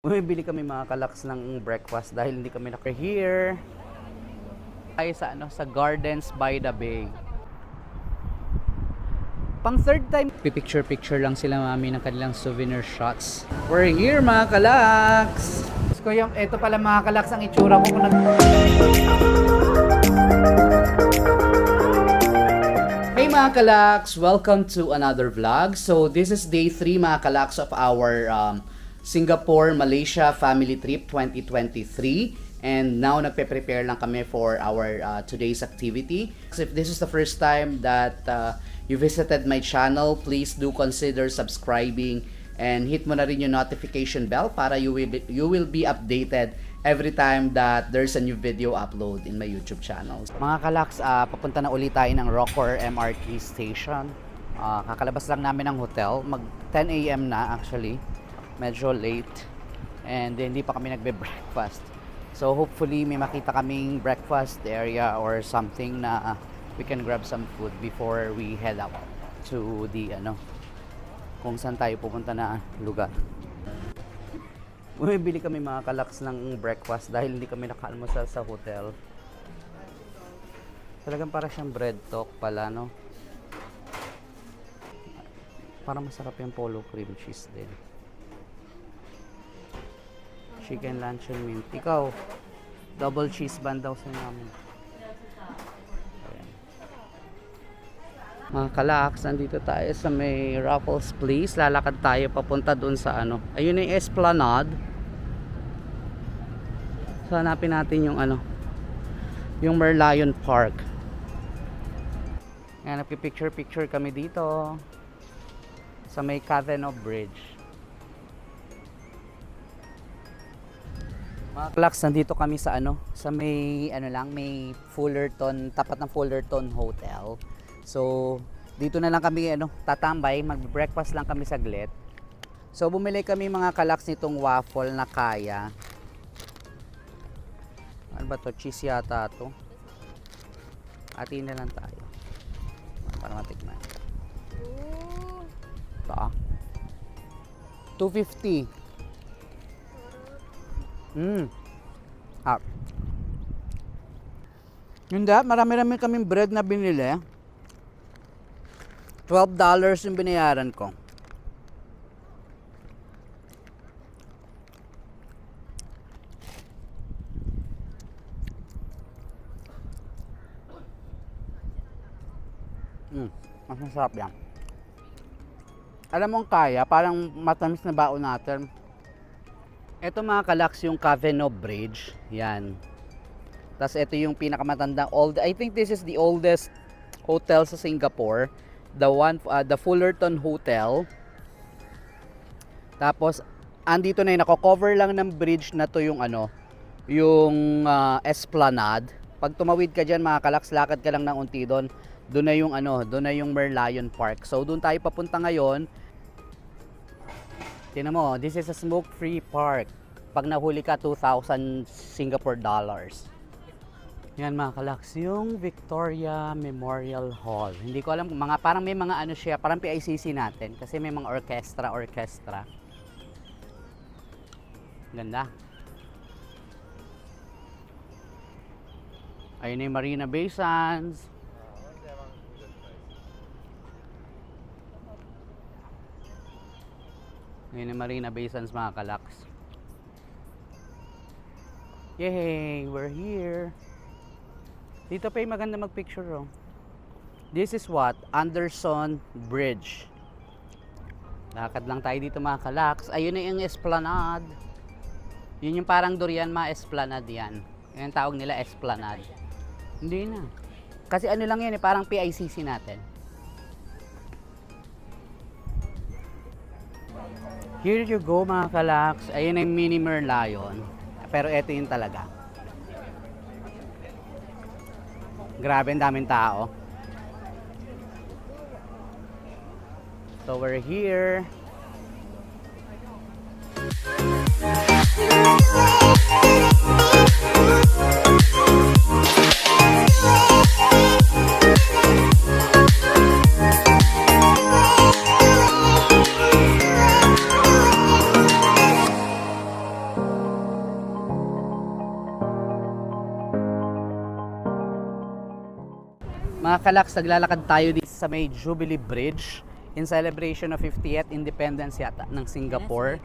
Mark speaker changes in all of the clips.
Speaker 1: Bumibili kami mga kalaks ng breakfast dahil hindi kami naka-here. Ay sa Gardens by the Bay. Pang third time, pipicture-picture lang sila mami ng kanilang souvenir shots. We're here mga kalaks! So, ito pala mga kalaks ang itsura ko kung Hey mga kalaks! Welcome to another vlog. So this is day 3 mga kalaks of our Singapore, Malaysia family trip 2023. And now nagpe-prepare lang kami for our today's activity. So if this is the first time that you visited my channel, please do consider subscribing and hit mo na rin yung notification bell para you will be updated every time that there's a new video upload in my YouTube channel. Mga kalaks, papunta na ulit tayo ng Rockor MRT station. Kakalabas lang namin ng hotel. Mag 10 AM na actually. Medyo late. And hindi pa kami nagbe-breakfast. So hopefully may makita kaming breakfast area or something na we can grab some food before we head out to the kung saan tayo pupunta na lugar. Bumibili kami mga kalaks ng breakfast dahil hindi kami nakaalmusal sa hotel. Talagang para siyang bread talk pala, no? Parang masarap yung polo cream cheese din. Chicken luncheon mint. Ikaw, double cheese bun daw sa namin. Mga kalaks, nandito tayo sa may Raffles Place. Lalakad tayo papunta doon sa ayun yung Esplanade. So hanapin natin yung yung Merlion Park. Ayan, nagpipicture-picture kami dito sa may Cavenagh Bridge. Mga kalaks, nandito kami sa sa may may Fullerton, tapat ng Fullerton Hotel. So, dito na lang kami tatambay, mag-breakfast lang kami saglit. So, bumili kami mga kalaks nitong waffle na kaya. Ano ba to? Cheese yata to. Atin na lang tayo. Para matikman. Ito 250. Hindi, marami-rami kaming bread na binili. $12 yung binayaran ko. Mas masarap yan. Alam mong kaya, parang matamis na baon natin. Ito mga kalaks yung Cavenagh Bridge. Yan. Tapos ito yung pinakamatandang I think this is the oldest hotel sa Singapore. The Fullerton Hotel. Tapos andito na yung nako-cover lang ng bridge na to yung yung Esplanade. Pag tumawid ka diyan mga kalaks, lakad ka lang ng unti doon. Doon na yung doon na yung Merlion Park. So doon tayo papunta ngayon. Tingnan mo, this is a smoke-free park. Pag nahuli ka, 2,000 Singapore dollars. Yan mga kalaks, yung Victoria Memorial Hall. Hindi ko alam, parang may mga siya, parang PICC natin. Kasi may mga orchestra. Ganda. Ayun yung Marina Bay Sands. Ayun yung Marina Bay Sands mga kalaks. Yay! We're here! Dito pa yung maganda magpicture oh. This is what? Anderson Bridge. Lakad lang tayo dito mga kalaks. Ayun na yung Esplanade. Yun yung parang durian Esplanade yan. Yung tawag nila Esplanade. Hindi na. Kasi lang yan parang PICC natin. Here you go mga kalaks. Ayun na yung mini Merlion. Pero ito yung talaga. Grabe, ang daming tao. So we're here. Mga kalaks, naglalakad tayo dito sa may Jubilee Bridge in celebration of 50th independence yata ng Singapore.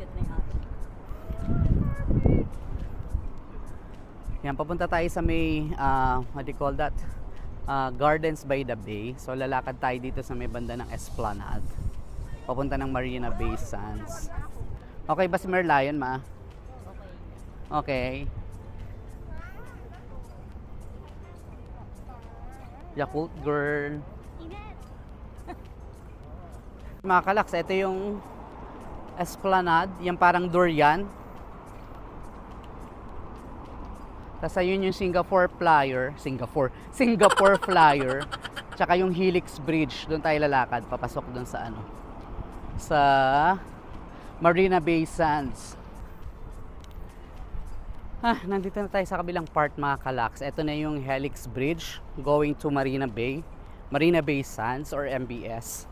Speaker 1: Yan, papunta tayo sa may, what do you call that? Gardens by the Bay. So lalakad tayo dito sa may banda ng Esplanade. Papunta ng Marina Bay Sands. Okay ba si Merlion, ma? Okay. Yakult girl. Mga kalaks, ito yung Esplanade, yung parang durian. Tapos ayun yung Singapore Flyer, tsaka yung Helix Bridge, doon tayo lalakad, papasok doon sa ano, sa Marina Bay Sands. Nandito na tayo sa kabilang part, mga kalaks. Ito na yung Helix Bridge going to Marina Bay Sands or MBS.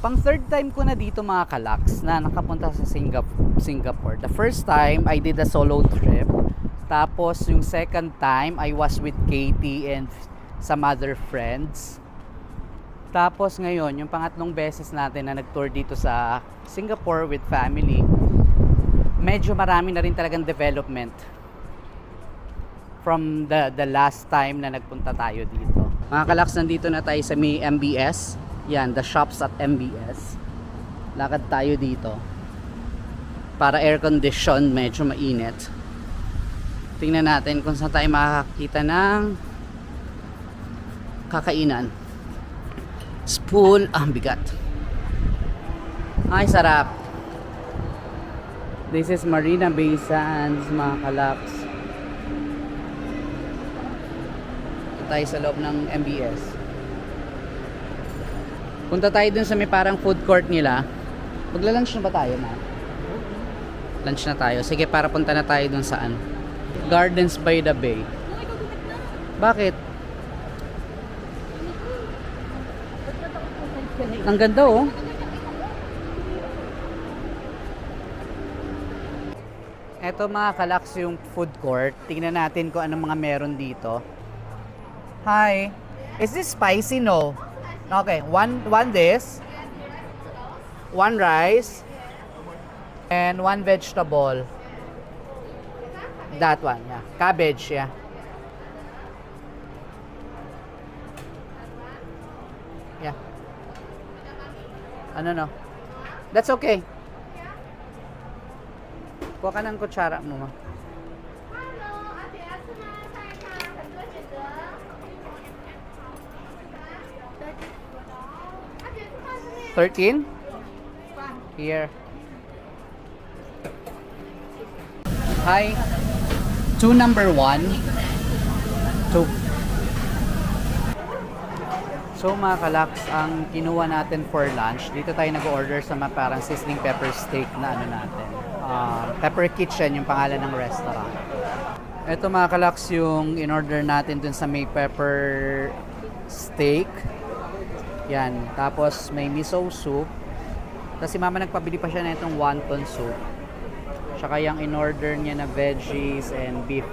Speaker 1: Pang third time ko na dito, mga kalaks, na nakapunta sa Singapore. The first time I did a solo trip. Tapos yung second time I was with Katie and some other friends. Tapos ngayon, yung pangatlong beses natin na nag-tour dito sa Singapore with family, medyo marami na rin talagang development from the last time na nagpunta tayo dito. Mga kalaks, nandito na tayo sa may MBS. Yan, the shops at MBS. Lakad tayo dito para air condition, medyo mainit. Tingnan natin kung saan tayo makakakita ng kakainan. Spool, bigat. Ay, sarap. This is Marina Bay Sands, mga kalaks. Ito tayo sa loob ng MBS. Punta tayo dun sa may parang food court nila. Magla-lunch na ba tayo, ma? Lunch na tayo. Sige, para punta na tayo dun saan. Gardens by the Bay. Bakit? Ang ganda, oh. Eto, mga kalaks, yung food court. Tingnan natin kung anong mga meron dito. Hi. Is this spicy? No. Okay, one this. One rice. And one vegetable. That one, yeah. Cabbage, yeah. Yeah. Ano, no? That's okay. Kuha ka ng kutsara mo, ma. 13? Here. Hi. 2 number 1. 2. So mga kalaks, ang kinuha natin for lunch, dito tayo nag-order sa parang sizzling pepper steak na ano natin. Pepper Kitchen yung pangalan ng restaurant. Ito mga kalaks yung in-order natin dun sa may pepper steak. Yan. Tapos may miso soup. Tapos si mama nagpabili pa siya na itong wonton soup. Tsaka yung in-order niya na veggies and beef.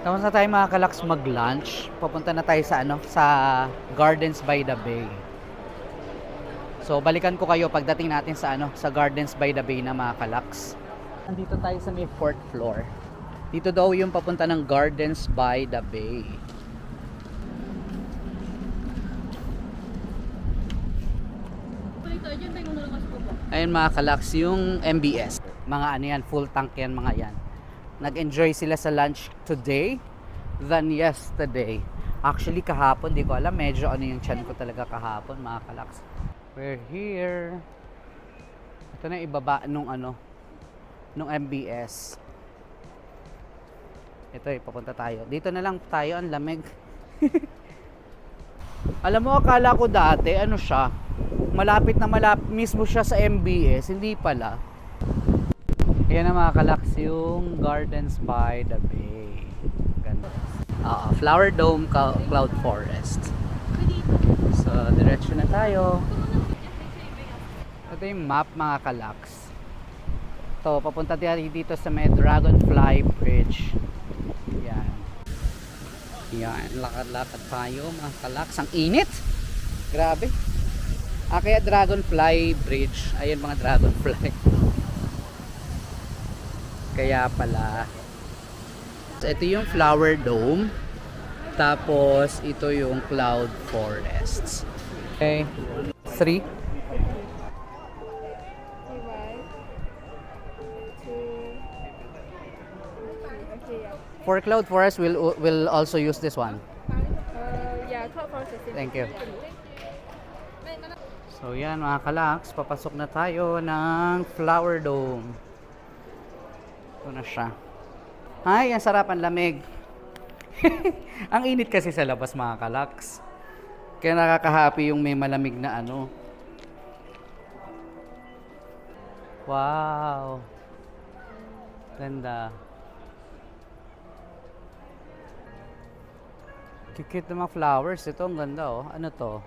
Speaker 1: Tapos na tayo mga kalaks mag-lunch. Papunta na tayo sa sa Gardens by the Bay. So balikan ko kayo pagdating natin sa sa Gardens by the Bay na mga kalaks. Nandito tayo sa may 4th floor. Dito daw yung papunta ng Gardens by the Bay. Ayun mga kalaks, yung MBS. Mga ano yan, full tank yan mga yan. Nag-enjoy sila sa lunch today than yesterday. Actually kahapon, di ko alam, medyo ano yung tiyan ko talaga kahapon mga kalaks. We're here. Ito na ibaba nung nung MBS. Ito papunta tayo. Dito na lang tayo, ang lamig. Alam mo, akala ko dati, siya, malapit mismo siya sa MBS. Hindi pala. Ayan na mga kalaks, yung Gardens by the Bay. Ganda. Flower Dome Cloud Forest. So, diretso na tayo. Ito yung map mga kalaks. Ito, papunta tayo dito sa may Dragonfly Bridge. Yan. Yan, lakad-lakad tayo mga kalaks. Ang init! Grabe. Kaya Dragonfly Bridge. Ayan mga dragonfly. Kaya pala. So, ito yung Flower Dome. Tapos, ito yung Cloud Forests. Okay. 3. For Cloud Forest, we'll also use this one.
Speaker 2: Yeah, Cloud Forest is in.
Speaker 1: Thank you. So yan mga kalaks, papasok na tayo ng Flower Dome. Ito na siya. Ay, ang sarap, ang lamig. Ang init kasi sa labas mga kalaks. Kaya nakaka-happy yung may malamig na ano. Wow. Ganda. Cute ng mga flowers. Ito ang ganda oh. Ano to?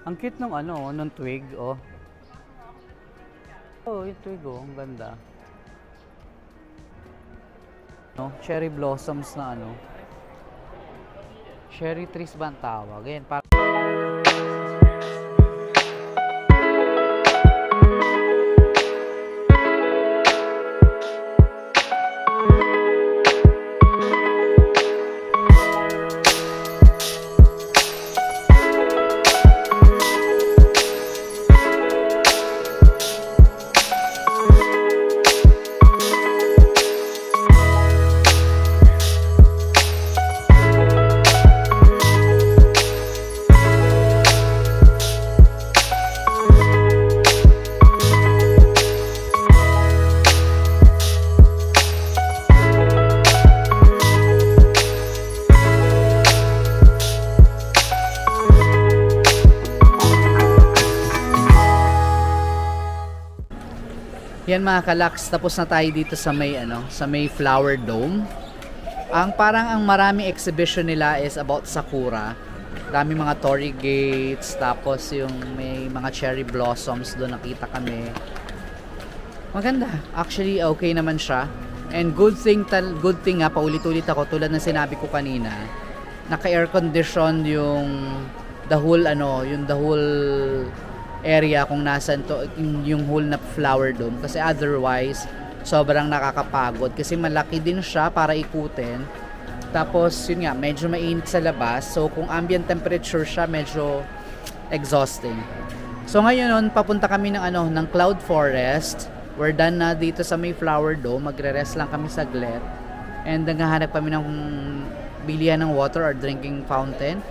Speaker 1: Ang cute nung ano, nung twig oh. Oh, yung twig oh, ang ganda. No, cherry blossoms na ano. Cherry trees ba ang tawag? Ayan, para yan mga kalaks, tapos na tayo dito sa may ano, sa may Flower Dome. Ang maraming exhibition nila is about sakura. Dami mga torii gates, tapos yung may mga cherry blossoms doon nakita kami. Maganda. Actually, okay naman siya. And good thing nga, paulit-ulit ako tulad ng sinabi ko kanina. Naka-air condition yung the whole area kung nasan to yung whole na Flower Dome, kasi otherwise sobrang nakakapagod kasi malaki din siya para ikutin, tapos yun nga medyo mainit sa labas, so kung ambient temperature siya medyo exhausting. So ngayon papunta kami ng Cloud Forest. We're done na dito sa may Flower Dome, magre-rest lang kami saglit and naghahanap kami ng bilihan ng water or drinking fountain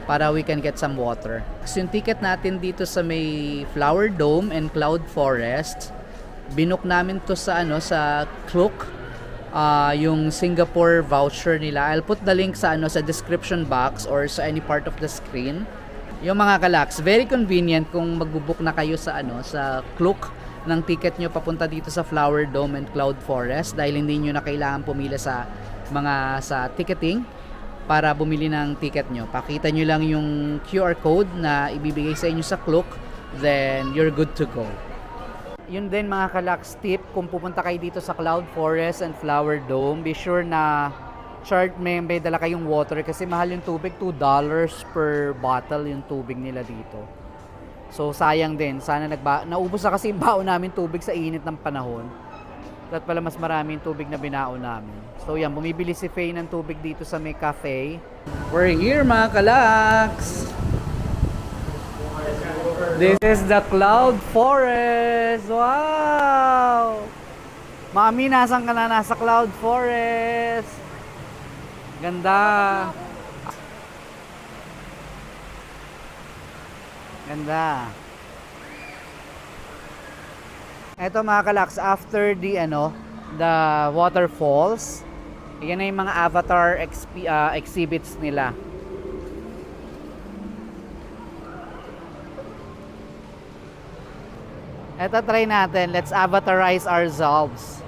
Speaker 1: para we can get some water. So yung ticket natin dito sa may Flower Dome and Cloud Forest, binook namin to sa sa Klook, yung Singapore voucher nila. I'll put the link sa sa description box or sa any part of the screen. Yung mga kalaks, very convenient kung magbo-book na kayo sa sa Klook ng ticket nyo papunta dito sa Flower Dome and Cloud Forest, dahil hindi nyo na kailangan pumila sa ticketing para bumili ng ticket nyo. Pakita nyo lang yung QR code na ibibigay sa inyo sa Klook, then you're good to go. Yun din mga kalaks tip, kung pupunta kayo dito sa Cloud Forest and Flower Dome, be sure na may dala kayong water kasi mahal yung tubig, $2 per bottle yung tubig nila dito. So sayang din, sana naubos na kasi yung baon namin tubig sa init ng panahon. At pala mas marami yung tubig na binaon namin. So yan, bumibili si Faye ng tubig dito sa may cafe. We're here mga kalaks! This is the Cloud Forest! Wow! Mami, nasan ka na? Nasa Cloud Forest! Ganda! Ganda! Ito mga kalaks, after the waterfalls, yan na yung mga avatar exhibits nila. Ito try natin, let's avatarize ourselves.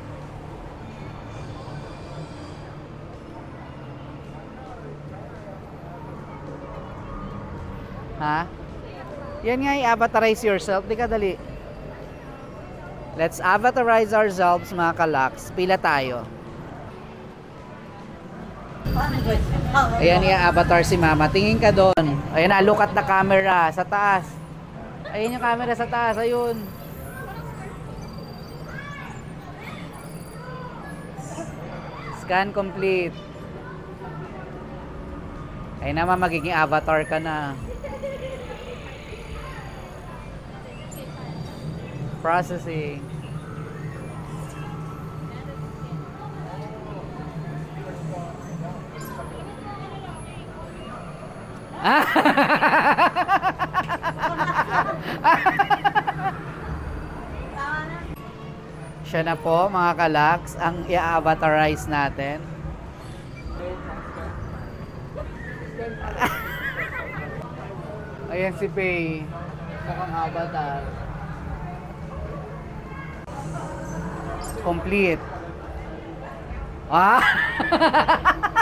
Speaker 1: Ha? Yan nga, i-avatarize yourself. Di ka dali. Let's avatarize ourselves, mga kalaks. Pila tayo. Ayan, i-avatar si mama. Tingin ka doon. Ayan na, look at the camera. Sa taas. Ayan yung camera sa taas. Ayun. Scan complete. Ayun naman, magiging avatar ka na. Processing. Siya na po, mga kalaks, ang i-avatarize natin. Ayan si Pei. Mukhang avatar. Complete. Ah!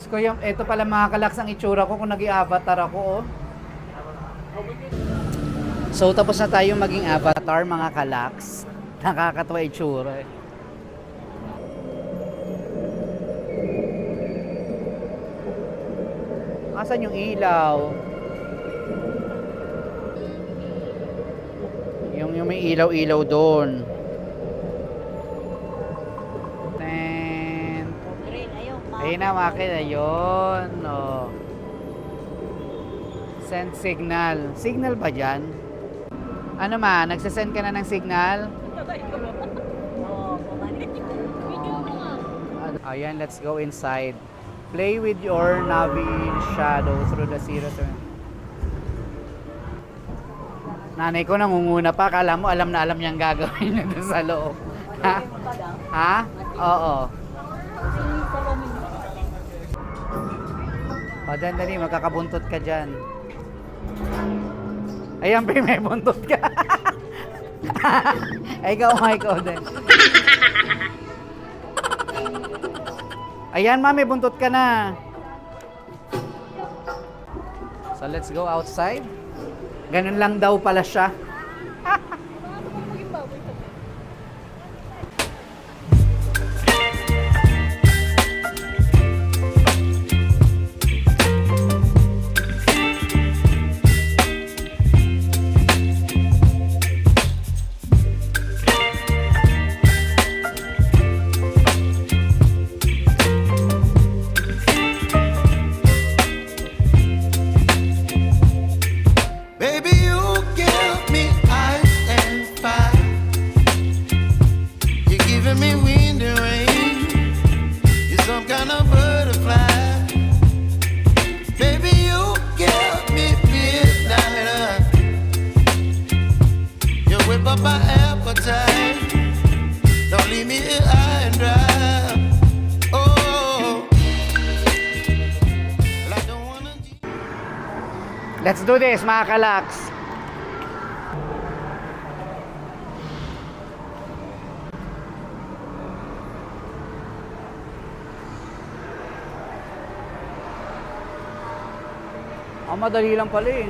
Speaker 1: So, ito pala mga kalaks ang itsura ko kung nag-i-avatar ako, oh. So, tapos na tayo maging avatar, mga kalaks. Nakakatawa itsura, eh. Asan yung ilaw? Yung may ilaw-ilaw doon. Ayun na, makina. Ayun. Oh. Send signal. Signal ba dyan? Ano ma? Nagsasend ka na ng signal? Ayan, let's go inside. Play with your Navi shadow through the zero turn. Nanay ko nangunguna pa. Kala mo, alam na alam niyang gagawin niya doon sa loob. Ha? Ha? Oo. O, dali, magkakabuntot ka dyan. Ayan, may buntot ka. Ay, ikaw din. Ayan, may buntot ka na. So, let's go outside. Ganun lang daw pala siya. Let's do this, mga kalaks. Madali lang pala eh.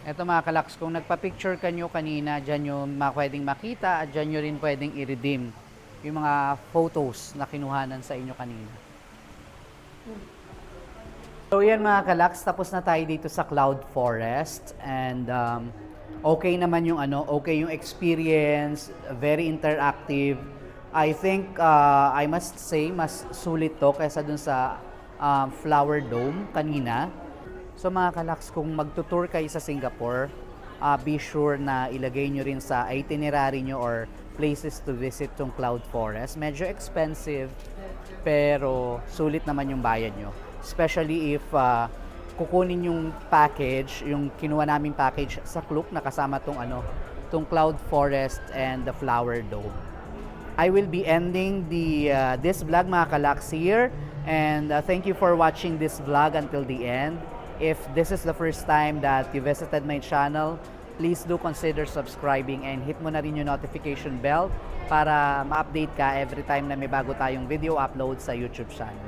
Speaker 1: Ito mga kalaks, kung nagpa-picture kanyo kanina, dyan nyo pwedeng makita at dyan nyo rin pwedeng i-redeem yung mga photos na kinuhanan sa inyo kanina. So yan mga kalaks, tapos na tayo dito sa Cloud Forest and okay naman yung okay yung experience, very interactive. I think I must say mas sulit to kaysa dun sa Flower Dome kanina. So mga kalaks, kung magtutour kayo sa Singapore, be sure na ilagay nyo rin sa itinerary nyo or places to visit tong Cloud Forest. Medyo expensive, pero sulit naman yung bayad nyo. Especially if kukunin yung package, yung kinuha naming package sa Klook na kasama tong Cloud Forest and the Flower Dome. I will be ending this vlog mga kalaks here, and thank you for watching this vlog until the end. If this is the first time that you visited my channel, please do consider subscribing and hit mo na rin yung notification bell para ma-update ka every time na may bago tayong video upload sa YouTube channel.